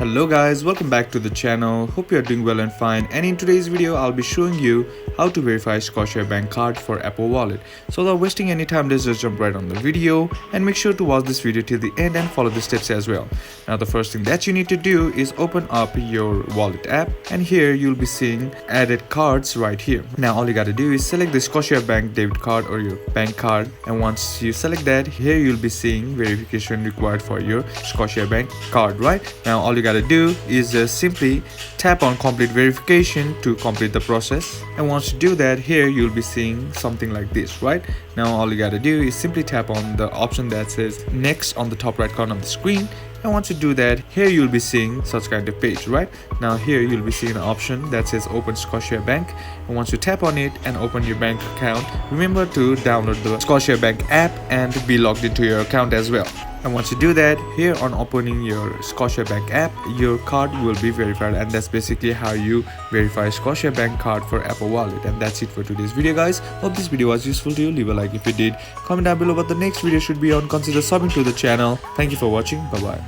Hello guys, welcome back to the channel. Hope you are doing well and fine, and in today's video I'll be showing you how to verify Scotiabank card for Apple Wallet. So without wasting any time, let's just jump right on the video and make sure to watch this video till the end and follow the steps as well. Now the first thing that you need to do is open up your wallet app, and here you'll be seeing added cards right here. Now all you gotta do is select the Scotiabank debit card or your bank card, and once you select that, here you'll be seeing verification required for your Scotiabank card. Right now all you gotta do is simply tap on complete verification to complete the process, and once you do that, here you'll be seeing something like this. Right now all you gotta do is simply tap on the option that says next on the top right corner of the screen, and once you do that, here you'll be seeing such kind of page. Right now here you'll be seeing an option that says open Scotiabank, and once you tap on it and open your bank account, remember to download the Scotiabank app and be logged into your account as well. And once you do that, here on opening your Scotiabank app, your card will be verified, and that's basically how you verify Scotiabank card for Apple Wallet. And that's it for today's video guys. Hope this video was useful to you. Leave a like if you did, comment down below what the next video should be on, consider subbing to the channel. Thank you for watching. Bye bye.